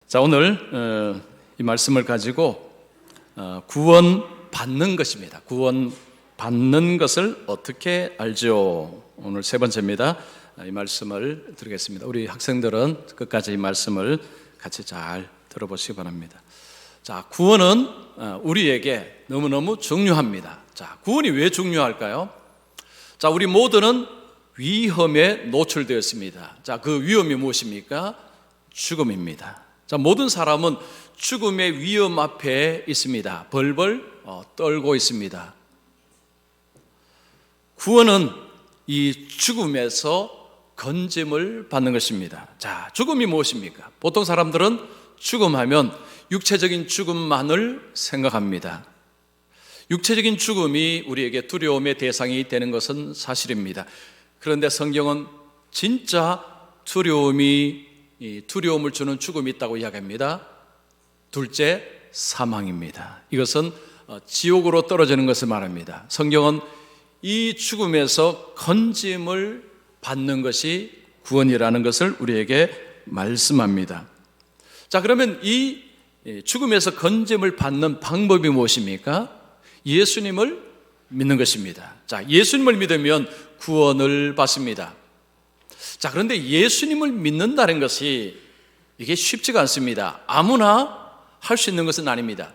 자, 오늘 이 말씀을 가지고 구원 받는 것입니다. 구원 받는 것을 어떻게 알죠? 오늘 세 번째입니다. 이 말씀을 드리겠습니다. 우리 학생들은 끝까지 이 말씀을 같이 잘 들어보시기 바랍니다. 자, 구원은 우리에게 너무너무 중요합니다. 자, 구원이 왜 중요할까요? 자, 우리 모두는 위험에 노출되었습니다. 자, 그 위험이 무엇입니까? 죽음입니다. 자, 모든 사람은 죽음의 위험 앞에 있습니다. 벌벌 떨고 있습니다. 구원은 이 죽음에서 건짐을 받는 것입니다. 자, 죽음이 무엇입니까? 보통 사람들은 죽음하면 육체적인 죽음만을 생각합니다. 육체적인 죽음이 우리에게 두려움의 대상이 되는 것은 사실입니다. 그런데 성경은 진짜 두려움을 주는 죽음이 있다고 이야기합니다. 둘째, 사망입니다. 이것은 지옥으로 떨어지는 것을 말합니다. 성경은 이 죽음에서 건짐을 받는 것이 구원이라는 것을 우리에게 말씀합니다. 자, 그러면 이 죽음에서 건짐을 받는 방법이 무엇입니까? 예수님을 믿는 것입니다. 자, 예수님을 믿으면 구원을 받습니다. 자, 그런데 예수님을 믿는다는 것이 이게 쉽지가 않습니다. 아무나 할 수 있는 것은 아닙니다.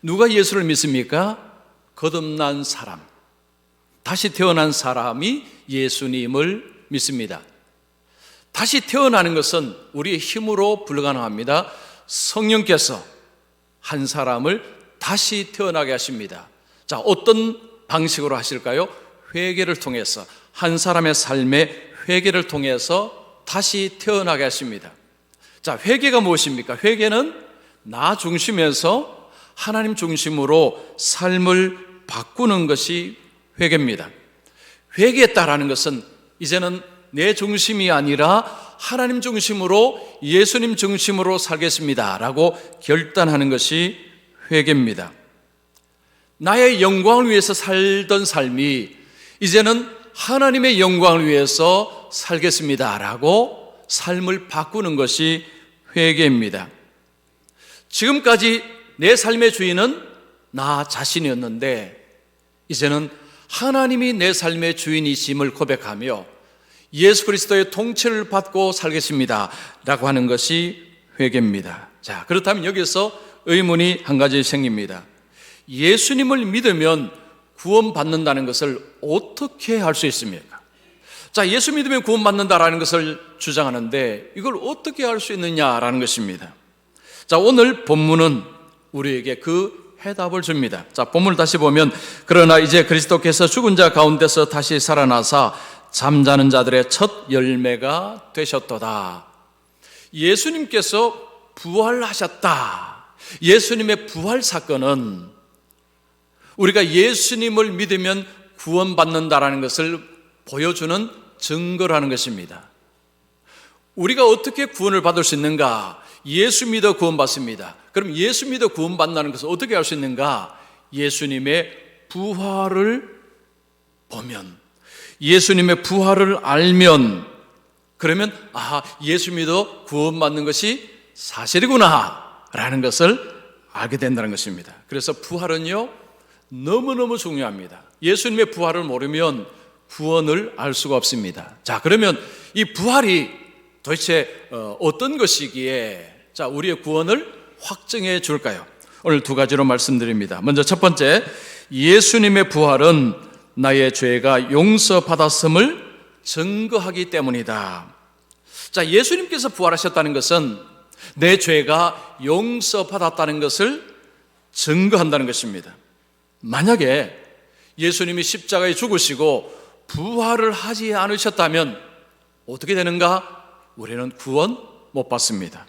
누가 예수를 믿습니까? 거듭난 사람, 다시 태어난 사람이 예수님을 믿습니다. 다시 태어나는 것은 우리의 힘으로 불가능합니다. 성령께서 한 사람을 다시 태어나게 하십니다. 자, 어떤 방식으로 하실까요? 회개를 통해서, 한 사람의 삶에 회개를 통해서 다시 태어나게 하십니다. 자, 회개가 무엇입니까? 회개는 나 중심에서 하나님 중심으로 삶을 바꾸는 것이 회개입니다. 회개했다라는 것은 이제는 내 중심이 아니라 하나님 중심으로, 예수님 중심으로 살겠습니다 라고 결단하는 것이 회개입니다. 나의 영광을 위해서 살던 삶이 이제는 하나님의 영광을 위해서 살겠습니다 라고 삶을 바꾸는 것이 회개입니다. 지금까지 내 삶의 주인은 나 자신이었는데 이제는 하나님이 내 삶의 주인이심을 고백하며 예수 그리스도의 통치를 받고 살겠습니다 라고 하는 것이 회개입니다. 자, 그렇다면 여기서 의문이 한 가지 생깁니다. 예수님을 믿으면 구원받는다는 것을 어떻게 할 수 있습니까? 자, 예수 믿으면 구원받는다라는 것을 주장하는데 이걸 어떻게 할 수 있느냐라는 것입니다. 자, 오늘 본문은 우리에게 그 해답을 줍니다. 자, 본문을 다시 보면, 그러나 이제 그리스도께서 죽은 자 가운데서 다시 살아나사 잠자는 자들의 첫 열매가 되셨도다. 예수님께서 부활하셨다. 예수님의 부활 사건은 우리가 예수님을 믿으면 구원받는다라는 것을 보여주는 증거라는 것입니다. 우리가 어떻게 구원을 받을 수 있는가? 예수 믿어 구원받습니다. 그럼 예수 믿어 구원받는다는 것을 어떻게 할 수 있는가? 예수님의 부활을 보면, 예수님의 부활을 알면, 그러면 예수 믿어 구원받는 것이 사실이구나 라는 것을 알게 된다는 것입니다. 그래서 부활은요 너무너무 중요합니다. 예수님의 부활을 모르면 구원을 알 수가 없습니다. 자, 그러면 이 부활이 도대체 어떤 것이기에 자, 우리의 구원을 확증해 줄까요? 오늘 두 가지로 말씀드립니다. 먼저 첫 번째, 예수님의 부활은 나의 죄가 용서받았음을 증거하기 때문이다. 자, 예수님께서 부활하셨다는 것은 내 죄가 용서받았다는 것을 증거한다는 것입니다. 만약에 예수님이 십자가에 죽으시고 부활을 하지 않으셨다면 어떻게 되는가? 우리는 구원 못 받습니다.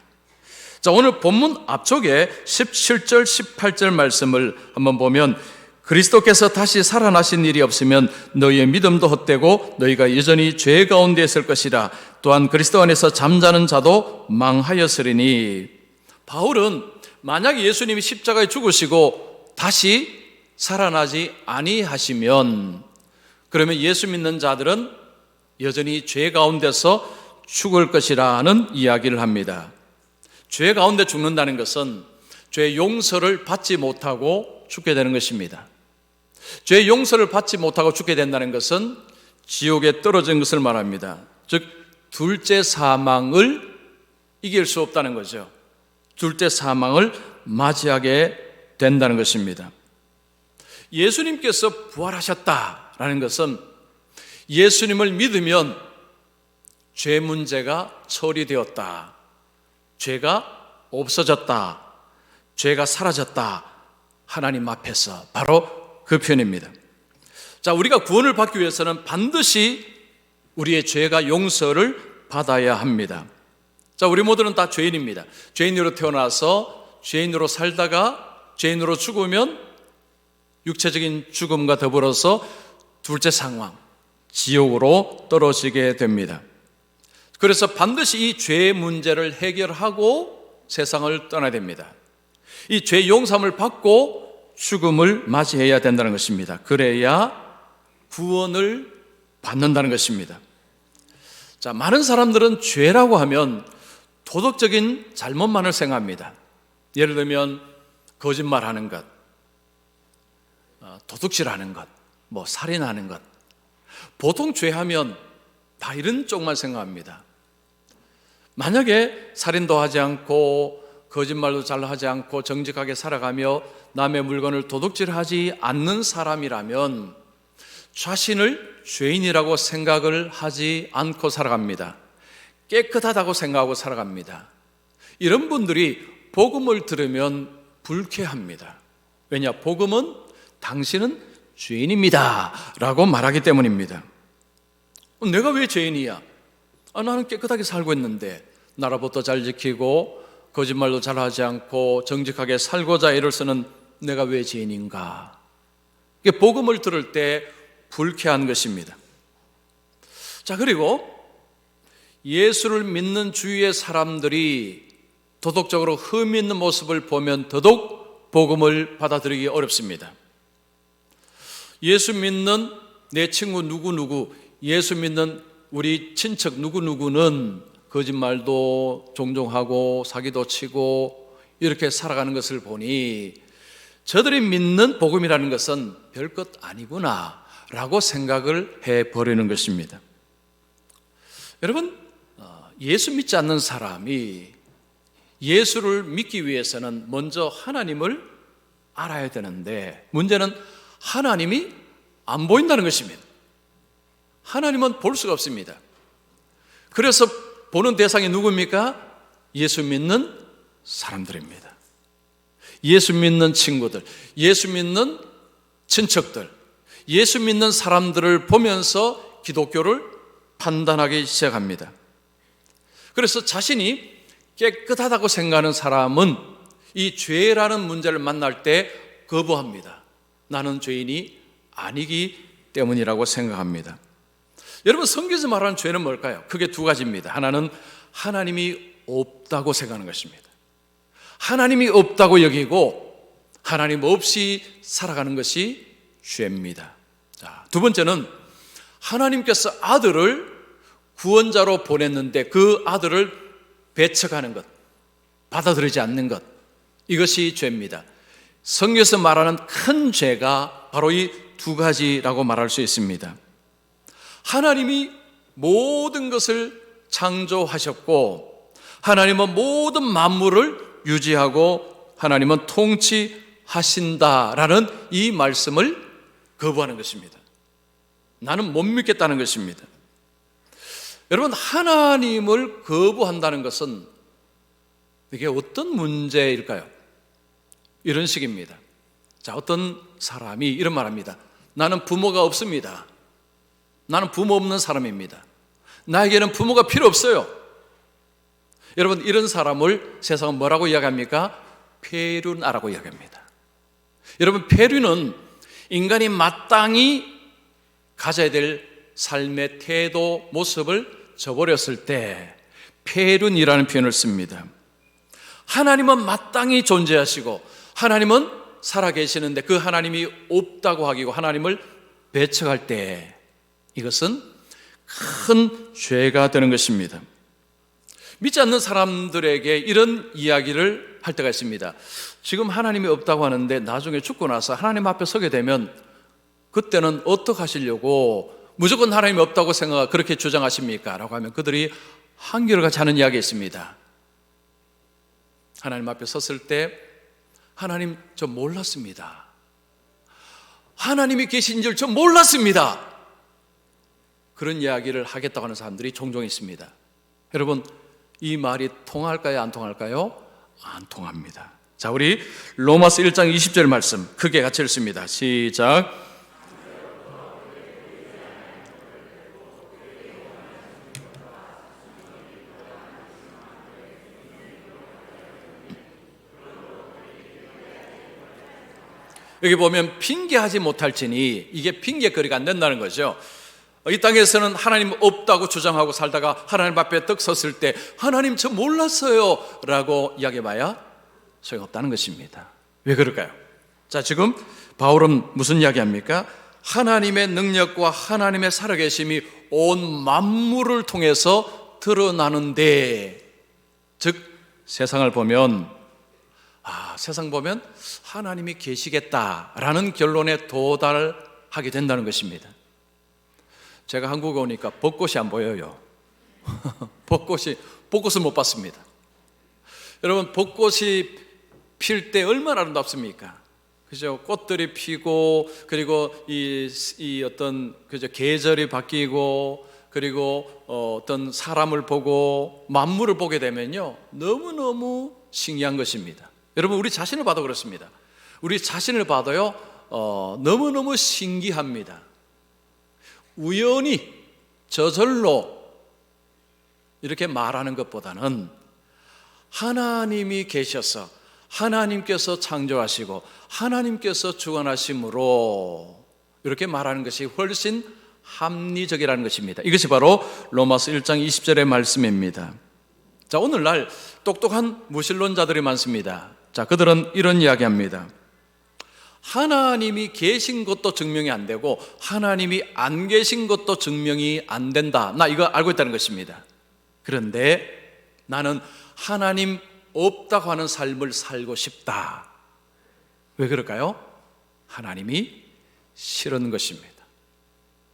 자, 오늘 본문 앞쪽에 17절, 18절 말씀을 한번 보면, 그리스도께서 다시 살아나신 일이 없으면 너희의 믿음도 헛되고 너희가 여전히 죄 가운데 있을 것이라. 또한 그리스도 안에서 잠자는 자도 망하였으리니. 바울은 만약 예수님이 십자가에 죽으시고 다시 살아나지 아니하시면, 그러면 예수 믿는 자들은 여전히 죄 가운데서 죽을 것이라는 이야기를 합니다. 죄 가운데 죽는다는 것은 죄의 용서를 받지 못하고 죽게 되는 것입니다. 죄의 용서를 받지 못하고 죽게 된다는 것은 지옥에 떨어진 것을 말합니다. 즉 둘째 사망을 이길 수 없다는 거죠. 둘째 사망을 맞이하게 된다는 것입니다. 예수님께서 부활하셨다라는 것은 예수님을 믿으면 죄 문제가 처리되었다, 죄가 없어졌다, 죄가 사라졌다, 하나님 앞에서 바로 그 표현입니다. 자, 우리가 구원을 받기 위해서는 반드시 우리의 죄가 용서를 받아야 합니다. 자, 우리 모두는 다 죄인입니다. 죄인으로 태어나서 죄인으로 살다가 죄인으로 죽으면 육체적인 죽음과 더불어서 둘째 상황, 지옥으로 떨어지게 됩니다. 그래서 반드시 이 죄의 문제를 해결하고 세상을 떠나야 됩니다. 이 죄 용서함을 받고 죽음을 맞이해야 된다는 것입니다. 그래야 구원을 받는다는 것입니다. 자, 많은 사람들은 죄라고 하면 도덕적인 잘못만을 생각합니다. 예를 들면 거짓말하는 것, 도둑질하는 것, 살인하는 것. 보통 죄하면 다 이런 쪽만 생각합니다. 만약에 살인도 하지 않고 거짓말도 잘 하지 않고 정직하게 살아가며 남의 물건을 도둑질하지 않는 사람이라면 자신을 죄인이라고 생각을 하지 않고 살아갑니다. 깨끗하다고 생각하고 살아갑니다. 이런 분들이 복음을 들으면 불쾌합니다. 왜냐? 복음은 당신은 죄인입니다 라고 말하기 때문입니다. 내가 왜 죄인이야? 나는 깨끗하게 살고 있는데, 나라부터 잘 지키고 거짓말도 잘 하지 않고 정직하게 살고자 애를 쓰는 내가 왜 죄인인가? 이게 복음을 들을 때 불쾌한 것입니다. 자, 그리고 예수를 믿는 주위의 사람들이 도덕적으로 흠이 있는 모습을 보면 더더욱 복음을 받아들이기 어렵습니다. 예수 믿는 내 친구 누구누구, 예수 믿는 우리 친척 누구누구는 거짓말도 종종 하고 사기도 치고 이렇게 살아가는 것을 보니 저들이 믿는 복음이라는 것은 별것 아니구나 라고 생각을 해버리는 것입니다. 여러분, 예수 믿지 않는 사람이 예수를 믿기 위해서는 먼저 하나님을 알아야 되는데, 문제는 하나님이 안 보인다는 것입니다. 하나님은 볼 수가 없습니다. 그래서 보는 대상이 누구입니까? 예수 믿는 사람들입니다. 예수 믿는 친구들, 예수 믿는 친척들, 예수 믿는 사람들을 보면서 기독교를 판단하기 시작합니다. 그래서 자신이 깨끗하다고 생각하는 사람은 이 죄라는 문제를 만날 때 거부합니다. 나는 죄인이 아니기 때문이라고 생각합니다. 여러분, 성경에서 말하는 죄는 뭘까요? 크게 두 가지입니다. 하나는 하나님이 없다고 생각하는 것입니다. 하나님이 없다고 여기고 하나님 없이 살아가는 것이 죄입니다. 자, 두 번째는 하나님께서 아들을 구원자로 보냈는데 그 아들을 배척하는 것, 받아들이지 않는 것, 이것이 죄입니다. 성경에서 말하는 큰 죄가 바로 이 두 가지라고 말할 수 있습니다. 하나님이 모든 것을 창조하셨고 하나님은 모든 만물을 유지하고 하나님은 통치하신다라는 이 말씀을 거부하는 것입니다. 나는 못 믿겠다는 것입니다. 여러분, 하나님을 거부한다는 것은 이게 어떤 문제일까요? 이런 식입니다. 자, 어떤 사람이 이런 말합니다. 나는 부모가 없습니다. 나는 부모 없는 사람입니다. 나에게는 부모가 필요 없어요. 여러분, 이런 사람을 세상은 뭐라고 이야기합니까? 폐륜아라고 이야기합니다. 여러분, 폐륜은 인간이 마땅히 가져야 될 삶의 태도, 모습을 저버렸을 때 폐륜이라는 표현을 씁니다. 하나님은 마땅히 존재하시고 하나님은 살아계시는데 그 하나님이 없다고 하기고 하나님을 배척할 때 이것은 큰 죄가 되는 것입니다. 믿지 않는 사람들에게 이런 이야기를 할 때가 있습니다. 지금 하나님이 없다고 하는데 나중에 죽고 나서 하나님 앞에 서게 되면 그때는 어떻게 하시려고 무조건 하나님이 없다고 생각 그렇게 주장하십니까? 라고 하면 그들이 한결같이 하는 이야기가 있습니다. 하나님 앞에 섰을 때 하나님 저 몰랐습니다. 하나님이 계신 줄 저 몰랐습니다. 그런 이야기를 하겠다고 하는 사람들이 종종 있습니다. 여러분, 이 말이 통할까요? 안 통할까요? 안 통합니다. 자, 우리 로마서 1장 20절 말씀 크게 같이 읽습니다. 시작. 여기 보면 핑계하지 못할지니, 이게 핑계거리가 안 된다는 거죠. 이 땅에서는 하나님 없다고 주장하고 살다가 하나님 앞에 떡 섰을 때 하나님 저 몰랐어요 라고 이야기해봐야 소용없다는 것입니다. 왜 그럴까요? 자, 지금 바울은 무슨 이야기합니까? 하나님의 능력과 하나님의 살아계심이 온 만물을 통해서 드러나는데, 즉 세상을 보면 세상 보면 하나님이 계시겠다라는 결론에 도달하게 된다는 것입니다. 제가 한국에 오니까 벚꽃이 안 보여요. 벚꽃을 못 봤습니다. 여러분, 벚꽃이 필 때 얼마나 아름답습니까? 그죠? 꽃들이 피고, 그리고 이 어떤 그죠? 계절이 바뀌고, 그리고 어떤 사람을 보고 만물을 보게 되면요, 너무너무 신기한 것입니다. 여러분, 우리 자신을 봐도 그렇습니다. 우리 자신을 봐도요, 너무너무 신기합니다. 우연히 저절로 이렇게 말하는 것보다는 하나님이 계셔서 하나님께서 창조하시고 하나님께서 주관하심으로 이렇게 말하는 것이 훨씬 합리적이라는 것입니다. 이것이 바로 로마서 1장 20절의 말씀입니다. 자, 오늘날 똑똑한 무신론자들이 많습니다. 자, 그들은 이런 이야기합니다. 하나님이 계신 것도 증명이 안 되고 하나님이 안 계신 것도 증명이 안 된다. 나 이거 알고 있다는 것입니다. 그런데 나는 하나님 없다고 하는 삶을 살고 싶다. 왜 그럴까요? 하나님이 싫은 것입니다.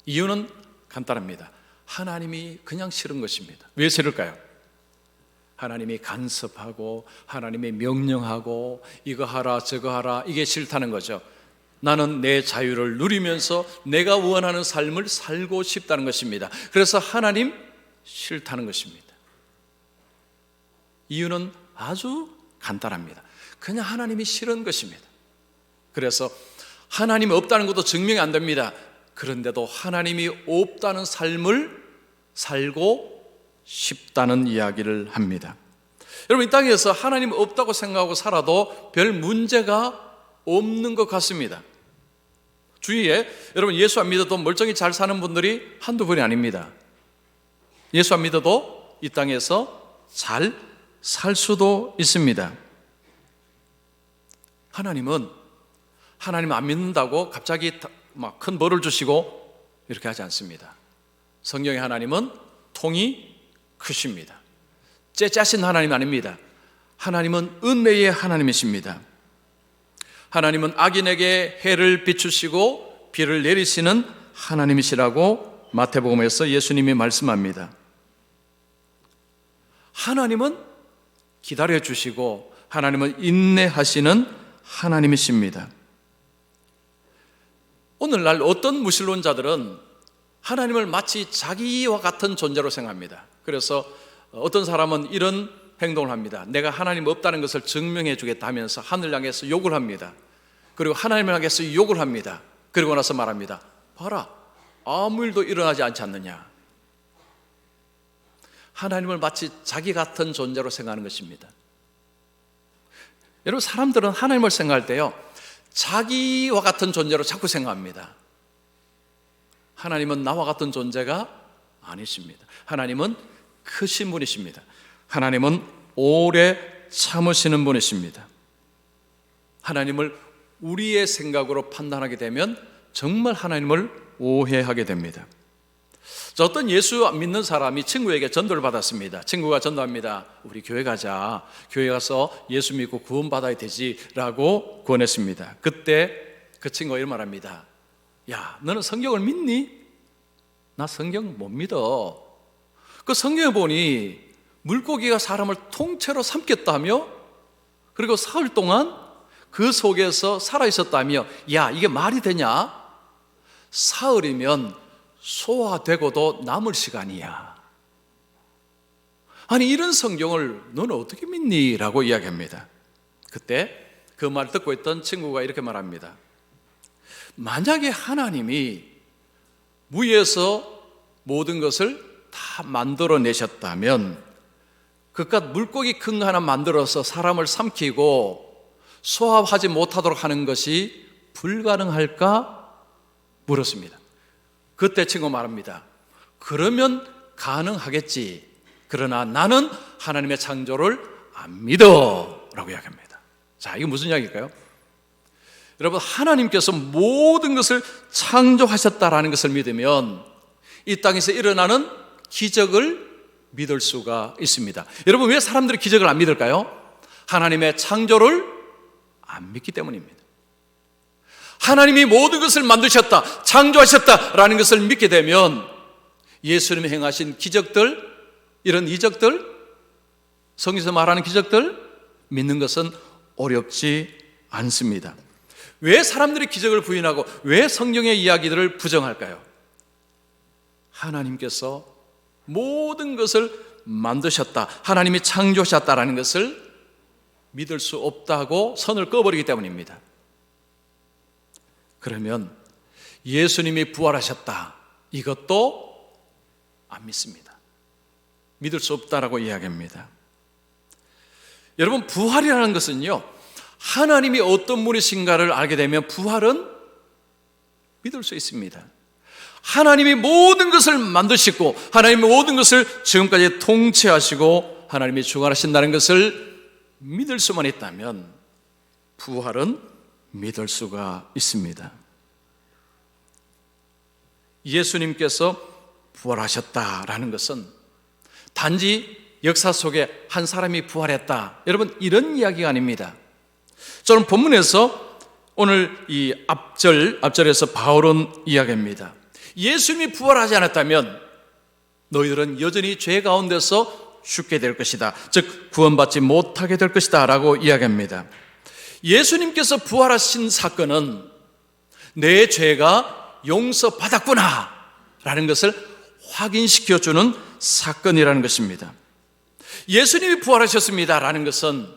이유는 간단합니다. 하나님이 그냥 싫은 것입니다. 왜 싫을까요? 하나님이 간섭하고 하나님이 명령하고 이거 하라 저거 하라, 이게 싫다는 거죠. 나는 내 자유를 누리면서 내가 원하는 삶을 살고 싶다는 것입니다. 그래서 하나님 싫다는 것입니다. 이유는 아주 간단합니다. 그냥 하나님이 싫은 것입니다. 그래서 하나님이 없다는 것도 증명이 안 됩니다. 그런데도 하나님이 없다는 삶을 살고 싶다는 이야기를 합니다. 여러분, 이 땅에서 하나님 없다고 생각하고 살아도 별 문제가 없는 것 같습니다. 주위에 여러분, 예수 안 믿어도 멀쩡히 잘 사는 분들이 한두 분이 아닙니다. 예수 안 믿어도 이 땅에서 잘 살 수도 있습니다. 하나님은 하나님 안 믿는다고 갑자기 막 큰 벌을 주시고 이렇게 하지 않습니다. 성경의 하나님은 통이 크십니다. 째짜신 하나님 아닙니다. 하나님은 은혜의 하나님이십니다. 하나님은 악인에게 해를 비추시고 비를 내리시는 하나님이시라고 마태복음에서 예수님이 말씀합니다. 하나님은 기다려주시고 하나님은 인내하시는 하나님이십니다. 오늘날 어떤 무신론자들은 하나님을 마치 자기와 같은 존재로 생각합니다. 그래서 어떤 사람은 이런 행동을 합니다. 내가 하나님 없다는 것을 증명해 주겠다 하면서 하늘 향해서 욕을 합니다. 그리고 하나님을 향해서 욕을 합니다. 그리고 나서 말합니다. 봐라, 아무 일도 일어나지 않지 않느냐. 하나님을 마치 자기 같은 존재로 생각하는 것입니다. 여러분, 사람들은 하나님을 생각할 때요, 자기와 같은 존재로 자꾸 생각합니다. 하나님은 나와 같은 존재가 아니십니다. 하나님은 크신 분이십니다. 하나님은 오래 참으시는 분이십니다. 하나님을 우리의 생각으로 판단하게 되면 정말 하나님을 오해하게 됩니다. 자, 어떤 예수 안 믿는 사람이 친구에게 전도를 받았습니다. 친구가 전도합니다. 우리 교회 가자. 교회 가서 예수 믿고 구원받아야 되지라고 권했습니다. 그때 그 친구가 이런 말합니다. 야, 너는 성경을 믿니? 나 성경 못 믿어. 그 성경에 보니 물고기가 사람을 통째로 삼켰다며, 그리고 사흘 동안 그 속에서 살아있었다며. 야, 이게 말이 되냐? 사흘이면 소화되고도 남을 시간이야. 아니, 이런 성경을 너는 어떻게 믿니? 라고 이야기합니다. 그때 그 말 듣고 있던 친구가 이렇게 말합니다. 만약에 하나님이 무에서 모든 것을 다 만들어내셨다면 그깟 물고기 큰 거 하나 만들어서 사람을 삼키고 소화하지 못하도록 하는 것이 불가능할까? 물었습니다. 그때 친구 말합니다. 그러면 가능하겠지. 그러나 나는 하나님의 창조를 안 믿어. 라고 이야기합니다. 자, 이거 무슨 이야기일까요? 여러분, 하나님께서 모든 것을 창조하셨다라는 것을 믿으면 이 땅에서 일어나는 기적을 믿을 수가 있습니다. 여러분, 왜 사람들이 기적을 안 믿을까요? 하나님의 창조를 안 믿기 때문입니다. 하나님이 모든 것을 만드셨다, 창조하셨다라는 것을 믿게 되면 예수님이 행하신 기적들, 이런 이적들, 성경에서 말하는 기적들 믿는 것은 어렵지 않습니다. 왜 사람들이 기적을 부인하고 왜 성경의 이야기들을 부정할까요? 하나님께서 모든 것을 만드셨다, 하나님이 창조하셨다라는 것을 믿을 수 없다고 선을 꺼버리기 때문입니다. 그러면 예수님이 부활하셨다, 이것도 안 믿습니다. 믿을 수 없다라고 이야기합니다. 여러분, 부활이라는 것은요, 하나님이 어떤 분이신가를 알게 되면 부활은 믿을 수 있습니다. 하나님이 모든 것을 만드시고 하나님이 모든 것을 지금까지 통치하시고 하나님이 주관하신다는 것을 믿을 수만 있다면 부활은 믿을 수가 있습니다. 예수님께서 부활하셨다라는 것은 단지 역사 속에 한 사람이 부활했다, 여러분, 이런 이야기가 아닙니다. 저는 본문에서 오늘 이 앞절에서 바울은 이야기합니다. 예수님이 부활하지 않았다면 너희들은 여전히 죄 가운데서 죽게 될 것이다, 즉 구원받지 못하게 될 것이다 라고 이야기합니다. 예수님께서 부활하신 사건은 내 죄가 용서받았구나 라는 것을 확인시켜주는 사건이라는 것입니다. 예수님이 부활하셨습니다 라는 것은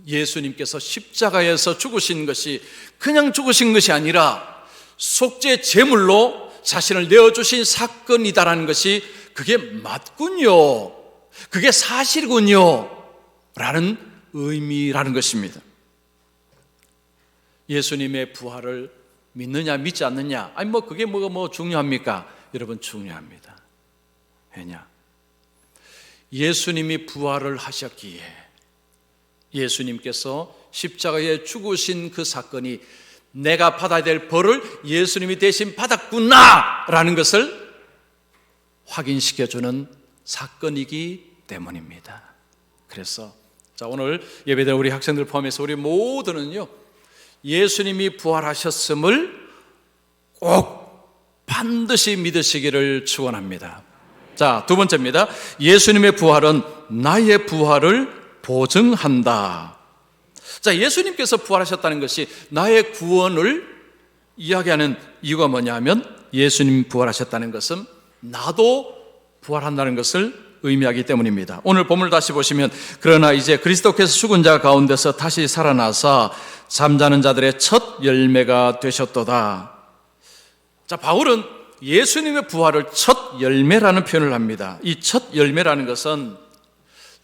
예수님께서 십자가에서 죽으신 것이 그냥 죽으신 것이 아니라 속죄 제물로 자신을 내어주신 사건이다라는 것이 그게 맞군요, 그게 사실이군요 라는 의미라는 것입니다. 예수님의 부활을 믿느냐 믿지 않느냐, 아니 그게 뭐가 중요합니까? 여러분, 중요합니다. 왜냐? 예수님이 부활을 하셨기에 예수님께서 십자가에 죽으신 그 사건이 내가 받아야 될 벌을 예수님이 대신 받았구나 라는 것을 확인시켜주는 사건이기 때문입니다. 그래서 오늘 예배드리는 우리 학생들 포함해서 우리 모두는요, 예수님이 부활하셨음을 꼭 반드시 믿으시기를 축원합니다. 자, 두 번째입니다. 예수님의 부활은 나의 부활을 보증한다. 자, 예수님께서 부활하셨다는 것이 나의 구원을 이야기하는 이유가 뭐냐면 예수님 부활하셨다는 것은 나도 부활한다는 것을 의미하기 때문입니다. 오늘 본문을 다시 보시면 그러나 이제 그리스도께서 죽은 자 가운데서 다시 살아나사 잠자는 자들의 첫 열매가 되셨도다. 자, 바울은 예수님의 부활을 첫 열매라는 표현을 합니다. 이 첫 열매라는 것은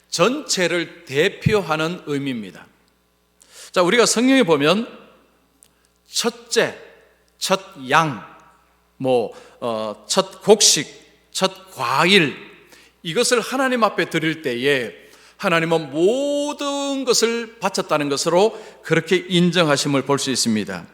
전체를 대표하는 의미입니다. 자, 우리가 성경에 보면 첫째, 첫 양, 첫 곡식, 첫 과일, 이것을 하나님 앞에 드릴 때에 하나님은 모든 것을 바쳤다는 것으로 그렇게 인정하심을 볼 수 있습니다.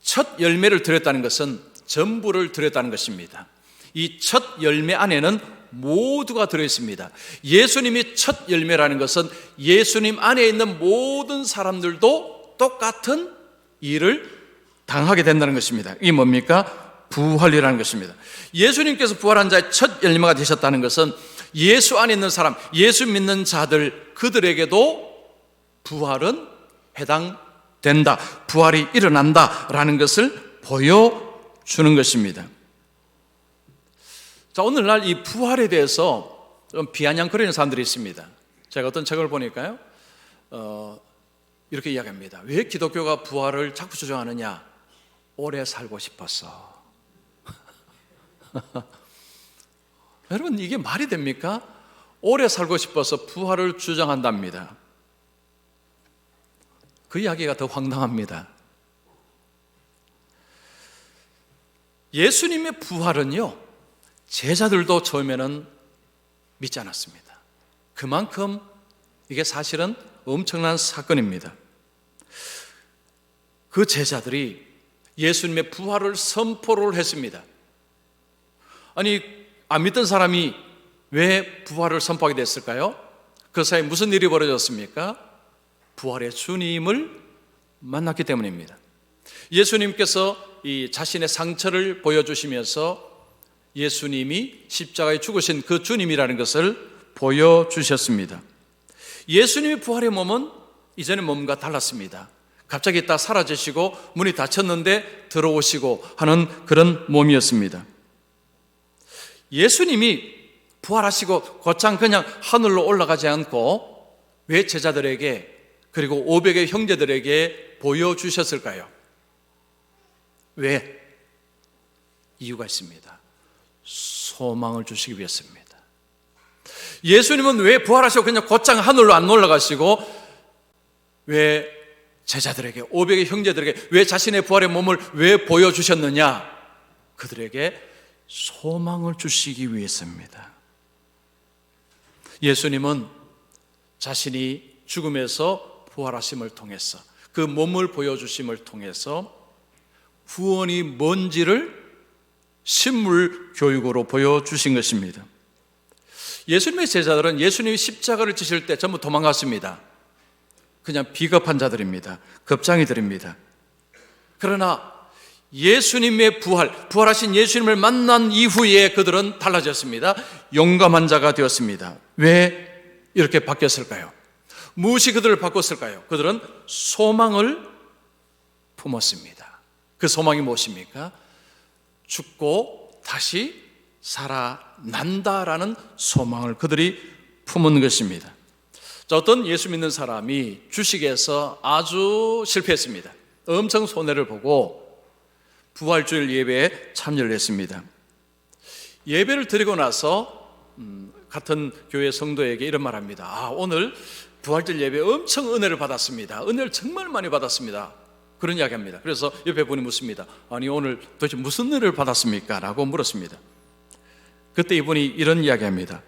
첫 열매를 드렸다는 것은 전부를 드렸다는 것입니다. 이 첫 열매 안에는 모두가 들어있습니다. 예수님이 첫 열매라는 것은 예수님 안에 있는 모든 사람들도 똑같은 일을 당하게 된다는 것입니다. 이게 뭡니까? 부활이라는 것입니다. 예수님께서 부활한 자의 첫 열매가 되셨다는 것은 예수 안에 있는 사람, 예수 믿는 자들, 그들에게도 부활은 해당된다, 부활이 일어난다라는 것을 보여주는 것입니다. 자, 오늘날 이 부활에 대해서 좀 비아냥거리는 사람들이 있습니다. 제가 어떤 책을 보니까요, 이렇게 이야기합니다. 왜 기독교가 부활을 자꾸 주장하느냐? 오래 살고 싶어서. 여러분, 이게 말이 됩니까? 오래 살고 싶어서 부활을 주장한답니다. 그 이야기가 더 황당합니다. 예수님의 부활은요, 제자들도 처음에는 믿지 않았습니다. 그만큼 이게 사실은 엄청난 사건입니다. 그 제자들이 예수님의 부활을 선포를 했습니다. 아니, 안 믿던 사람이 왜 부활을 선포하게 됐을까요? 그 사이에 무슨 일이 벌어졌습니까? 부활의 주님을 만났기 때문입니다. 예수님께서 이 자신의 상처를 보여주시면서 예수님이 십자가에 죽으신 그 주님이라는 것을 보여주셨습니다. 예수님의 부활의 몸은 이전의 몸과 달랐습니다. 갑자기 딱 사라지시고 문이 닫혔는데 들어오시고 하는 그런 몸이었습니다. 예수님이 부활하시고 곧장 그냥 하늘로 올라가지 않고 왜 제자들에게 그리고 500의 형제들에게 보여주셨을까요? 왜? 이유가 있습니다. 소망을 주시기 위해서입니다. 예수님은 왜 부활하시고 그냥 곧장 하늘로 안 올라가시고 왜 제자들에게, 500의 형제들에게 왜 자신의 부활의 몸을 왜 보여주셨느냐? 그들에게 소망을 주시기 위해서입니다. 예수님은 자신이 죽음에서 부활하심을 통해서, 그 몸을 보여주심을 통해서 구원이 뭔지를 신물 교육으로 보여주신 것입니다. 예수님의 제자들은 예수님이 십자가를 지실 때 전부 도망갔습니다. 그냥 비겁한 자들입니다. 겁장이들입니다. 그러나 예수님의 부활하신 예수님을 만난 이후에 그들은 달라졌습니다. 용감한 자가 되었습니다. 왜 이렇게 바뀌었을까요? 무엇이 그들을 바꿨을까요? 그들은 소망을 품었습니다. 그 소망이 무엇입니까? 죽고 다시 살아난다라는 소망을 그들이 품은 것입니다. 자, 어떤 예수 믿는 사람이 주식에서 아주 실패했습니다. 엄청 손해를 보고 부활주일 예배에 참여를 했습니다. 예배를 드리고 나서 같은 교회 성도에게 이런 말합니다. 오늘 부활주일 예배 엄청 은혜를 받았습니다. 은혜를 정말 많이 받았습니다. 그런 이야기합니다. 그래서 옆에 분이 묻습니다. 아니, 오늘 도대체 무슨 은혜를 받았습니까? 라고 물었습니다. 그때 이분이 이런 이야기합니다.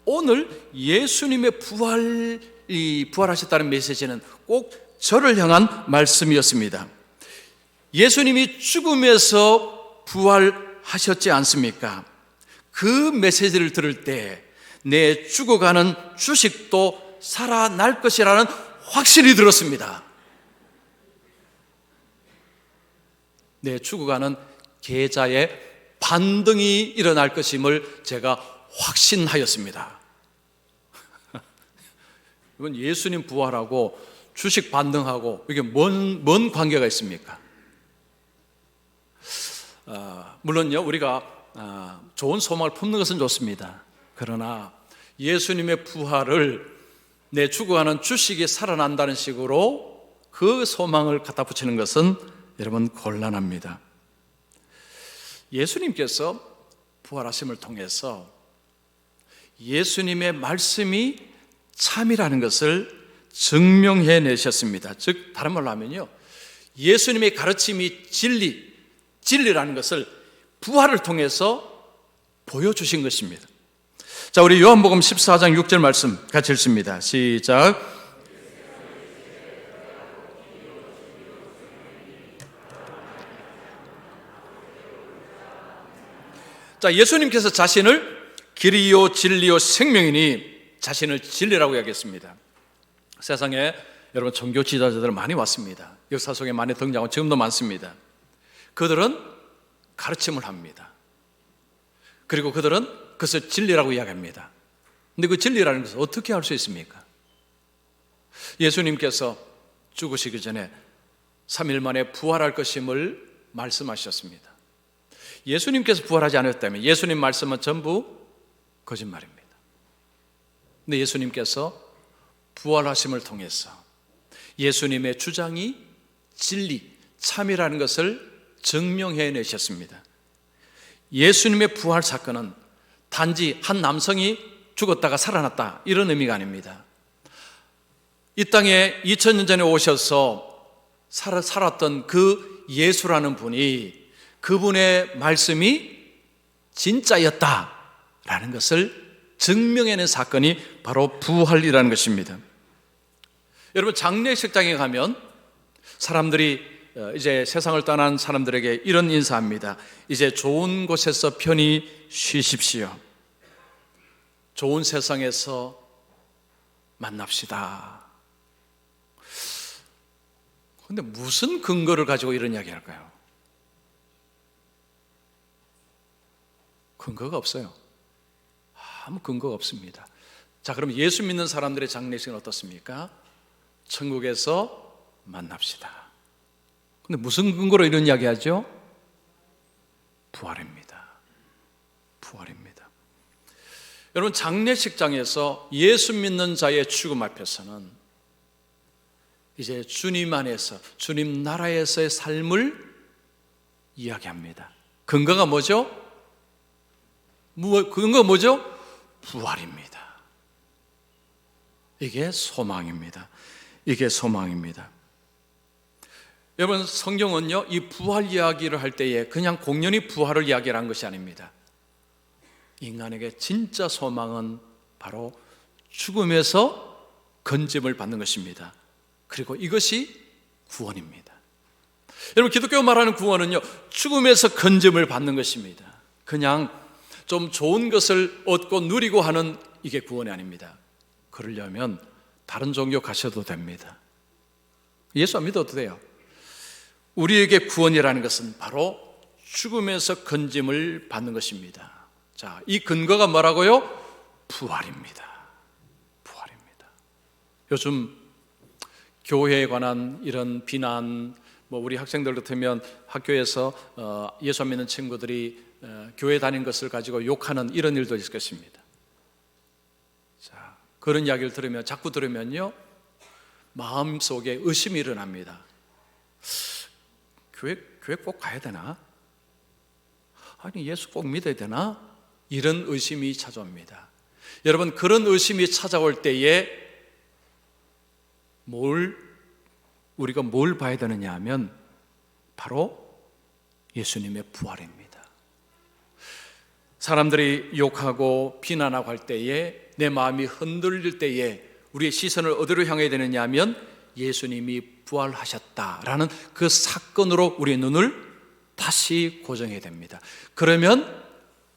오늘 예수님의 부활하셨다는 메시지는 꼭 저를 향한 말씀이었습니다. 예수님이 죽음에서 부활하셨지 않습니까? 그 메시지를 들을 때 내 죽어가는 주식도 살아날 것이라는 확신이 들었습니다. 내 죽어가는 계좌에 반등이 일어날 것임을 제가 확신하였습니다. 이건 예수님 부활하고 주식 반등하고 이게 뭔 관계가 있습니까? 물론요, 우리가 좋은 소망을 품는 것은 좋습니다. 그러나 예수님의 부활을 내 죽어가는 주식이 살아난다는 식으로 그 소망을 갖다 붙이는 것은 여러분 곤란합니다. 예수님께서 부활하심을 통해서 예수님의 말씀이 참이라는 것을 증명해 내셨습니다. 즉 다른 말로 하면요, 예수님의 가르침이 진리라는 것을 부활을 통해서 보여주신 것입니다. 자, 우리 요한복음 14장 6절 말씀 같이 읽습니다. 시작. 자, 예수님께서 자신을 길이요 진리요 생명이니 자신을 진리라고 이야기했습니다. 세상에 여러분 종교 지도자들 많이 왔습니다. 역사 속에 많이 등장하고 지금도 많습니다. 그들은 가르침을 합니다. 그리고 그들은 그것을 진리라고 이야기합니다. 근데 그 진리라는 것을 어떻게 알 수 있습니까? 예수님께서 죽으시기 전에 3일 만에 부활할 것임을 말씀하셨습니다. 예수님께서 부활하지 않았다면 예수님 말씀은 전부 거짓말입니다. 근데 예수님께서 부활하심을 통해서 예수님의 주장이 진리, 참이라는 것을 증명해내셨습니다. 예수님의 부활 사건은 단지 한 남성이 죽었다가 살아났다 이런 의미가 아닙니다. 이 땅에 2000년 전에 오셔서 살았던 그 예수라는 분이 그분의 말씀이 진짜였다라는 것을 증명해낸 사건이 바로 부활이라는 것입니다. 여러분, 장례식장에 가면 사람들이 이제 세상을 떠난 사람들에게 이런 인사합니다. 이제 좋은 곳에서 편히 쉬십시오. 좋은 세상에서 만납시다. 그런데 무슨 근거를 가지고 이런 이야기 할까요? 근거가 없어요. 아무 근거가 없습니다. 자, 그럼 예수 믿는 사람들의 장례식은 어떻습니까? 천국에서 만납시다. 근데 무슨 근거로 이런 이야기 하죠? 부활입니다. 부활입니다. 여러분, 장례식장에서 예수 믿는 자의 죽음 앞에서는 이제 주님 안에서, 주님 나라에서의 삶을 이야기합니다. 근거가 뭐죠? 근거가 뭐죠? 부활입니다. 이게 소망입니다. 이게 소망입니다. 여러분, 성경은요, 이 부활 이야기를 할 때에 그냥 공연히 부활을 이야기하는 것이 아닙니다. 인간에게 진짜 소망은 바로 죽음에서 건짐을 받는 것입니다. 그리고 이것이 구원입니다. 여러분, 기독교 말하는 구원은요, 죽음에서 건짐을 받는 것입니다. 그냥 좀 좋은 것을 얻고 누리고 하는 이게 구원이 아닙니다. 그러려면 다른 종교 가셔도 됩니다. 예수 안 믿어도 돼요. 우리에게 구원이라는 것은 바로 죽음에서 건짐을 받는 것입니다. 자, 이 근거가 뭐라고요? 부활입니다. 부활입니다. 요즘 교회에 관한 이런 비난, 우리 학생들 같으면 학교에서 예수 안 믿는 친구들이 교회 다닌 것을 가지고 욕하는 이런 일도 있을 것입니다. 자, 그런 이야기를 자꾸 들으면요, 마음속에 의심이 일어납니다. 교회 꼭 가야 되나? 아니, 예수 꼭 믿어야 되나? 이런 의심이 찾아옵니다. 여러분, 그런 의심이 찾아올 때에 우리가 뭘 봐야 되느냐 하면 바로 예수님의 부활입니다. 사람들이 욕하고 비난하고 할 때에 내 마음이 흔들릴 때에 우리의 시선을 어디로 향해야 되느냐 하면 예수님이 부활하셨다라는 그 사건으로 우리의 눈을 다시 고정해야 됩니다. 그러면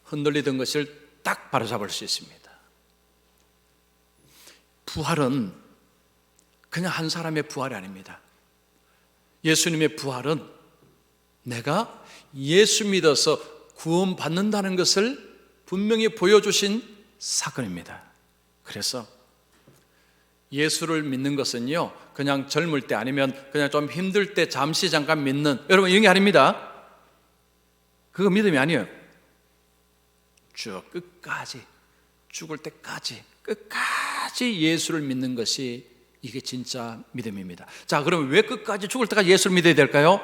흔들리던 것을 딱 바로잡을 수 있습니다. 부활은 그냥 한 사람의 부활이 아닙니다. 예수님의 부활은 내가 예수 믿어서 구원받는다는 것을 분명히 보여주신 사건입니다. 그래서 예수를 믿는 것은요, 그냥 젊을 때 아니면 그냥 좀 힘들 때 잠시 잠깐 믿는, 여러분, 이런 게 아닙니다. 그거 믿음이 아니에요. 쭉 끝까지, 죽을 때까지 끝까지 예수를 믿는 것이 이게 진짜 믿음입니다. 자, 그러면 왜 끝까지 죽을 때까지 예수를 믿어야 될까요?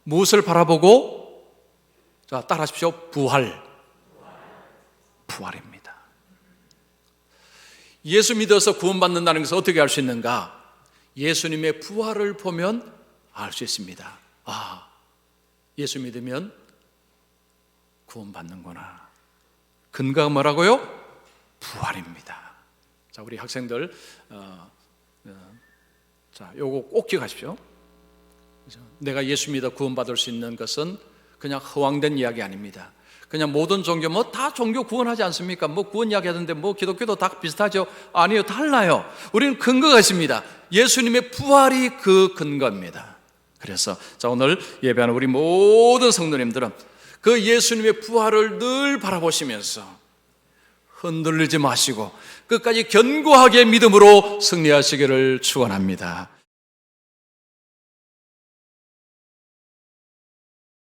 무엇을 바라보고? 자, 따라하십시오. 부활입니다. 예수 믿어서 구원받는다는 것을 어떻게 알 수 있는가? 예수님의 부활을 보면 알 수 있습니다. 아, 예수 믿으면 구원받는구나. 근거가 뭐라고요? 부활입니다. 자, 우리 학생들, 자, 요거 꼭 기억하십시오. 내가 예수 믿어 구원받을 수 있는 것은 그냥 허황된 이야기 아닙니다. 그냥 모든 종교 뭐 다 종교 구원하지 않습니까? 뭐 구원 이야기하던데 뭐 기독교도 다 비슷하죠? 아니요, 달라요. 우리는 근거가 있습니다. 예수님의 부활이 그 근거입니다. 그래서 자, 오늘 예배하는 우리 모든 성도님들은 그 예수님의 부활을 늘 바라보시면서 흔들리지 마시고 끝까지 견고하게 믿음으로 승리하시기를 축원합니다.